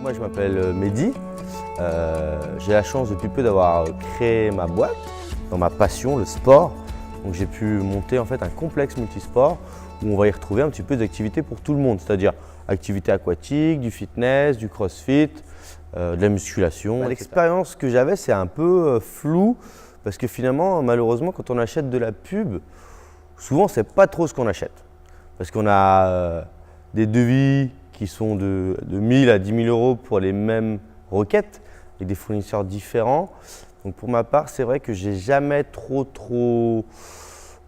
Moi je m'appelle Mehdi, j'ai la chance depuis peu d'avoir créé ma boîte dans ma passion, le sport. Donc j'ai pu monter en fait un complexe multisport où on va y retrouver un petit peu d'activités pour tout le monde, c'est-à-dire activités aquatiques, du fitness, du crossfit, de la musculation. L'expérience que j'avais c'est un peu flou parce que finalement malheureusement quand on achète de la pub, souvent c'est pas trop ce qu'on achète. Parce qu'on a des devis qui sont de 1000 à 10 000 euros pour les mêmes requêtes avec des fournisseurs différents. Donc pour ma part, c'est vrai que j'ai jamais trop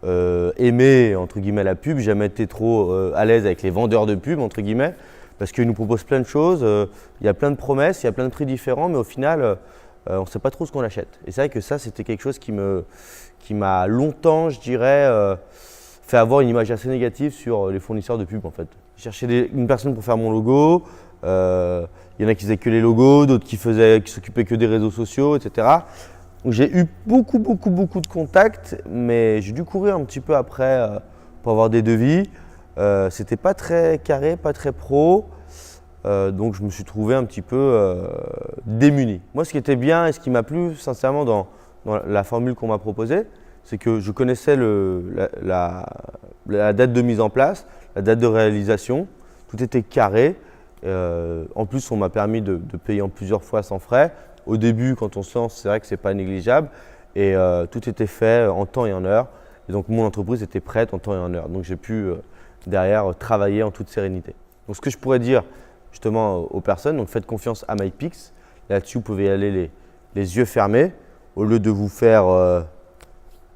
aimé entre guillemets la pub, j'ai jamais été trop à l'aise avec les vendeurs de pub entre guillemets, parce qu'ils nous proposent plein de choses, il y a plein de promesses, il y a plein de prix différents, mais au final, on ne sait pas trop ce qu'on achète. Et c'est vrai que ça, c'était quelque chose qui m'a longtemps, je dirais, fait avoir une image assez négative sur les fournisseurs de pub en fait. Je cherchais une personne pour faire mon logo, il y en a qui faisaient que les logos, d'autres qui s'occupaient que des réseaux sociaux, etc. Donc j'ai eu beaucoup de contacts, mais j'ai dû courir un petit peu après pour avoir des devis. C'était pas très carré, pas très pro, donc je me suis trouvé un petit peu démuni. Moi ce qui était bien et ce qui m'a plu sincèrement dans la formule qu'on m'a proposée, c'est que je connaissais la date de mise en place, la date de réalisation, tout était carré. En plus, on m'a permis de payer en plusieurs fois sans frais. Au début, quand on se lance, c'est vrai que ce n'est pas négligeable et tout était fait en temps et en heure. Et donc, mon entreprise était prête en temps et en heure. Donc, j'ai pu derrière travailler en toute sérénité. Donc, ce que je pourrais dire justement aux personnes, donc faites confiance à MyPix. Là-dessus, vous pouvez y aller les yeux fermés au lieu de vous faire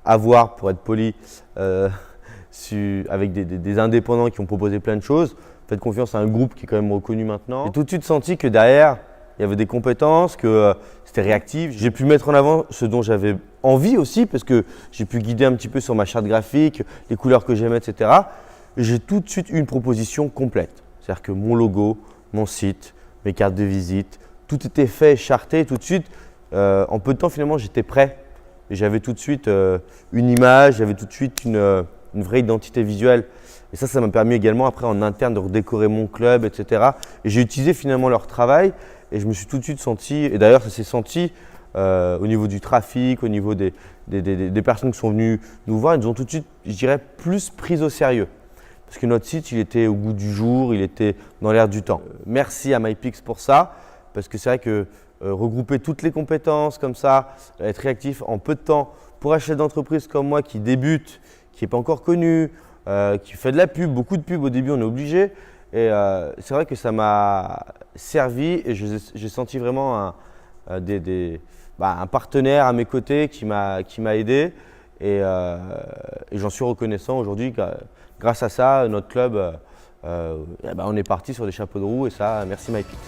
avoir, pour être poli, avec des indépendants qui ont proposé plein de choses. Faites confiance à un groupe qui est quand même reconnu maintenant. J'ai tout de suite senti que derrière, il y avait des compétences, que c'était réactif. J'ai pu mettre en avant ce dont j'avais envie aussi, parce que j'ai pu guider un petit peu sur ma charte graphique, les couleurs que j'aimais, etc. Et j'ai tout de suite eu une proposition complète. C'est-à-dire que mon logo, mon site, mes cartes de visite, tout était fait, charté, tout de suite. En peu de temps, finalement, j'étais prêt. Et j'avais tout de suite une image, j'avais tout de suite une vraie identité visuelle. Et ça m'a permis également après en interne de redécorer mon club, etc. Et j'ai utilisé finalement leur travail et je me suis tout de suite senti, et d'ailleurs ça s'est senti au niveau du trafic, au niveau des personnes qui sont venues nous voir, ils nous ont tout de suite, je dirais, plus pris au sérieux. Parce que notre site, il était au goût du jour, il était dans l'air du temps. Merci à MyPix pour ça, parce que c'est vrai que regrouper toutes les compétences comme ça, être réactif en peu de temps pour un chef d'entreprise comme moi qui débute, qui n'est pas encore connu, qui fait de la pub, beaucoup de pub au début, on est obligé. Et c'est vrai que ça m'a servi et j'ai senti vraiment un partenaire à mes côtés qui m'a aidé. Et j'en suis reconnaissant aujourd'hui. Grâce à ça, notre club, on est parti sur des chapeaux de roue et ça, merci MyPix.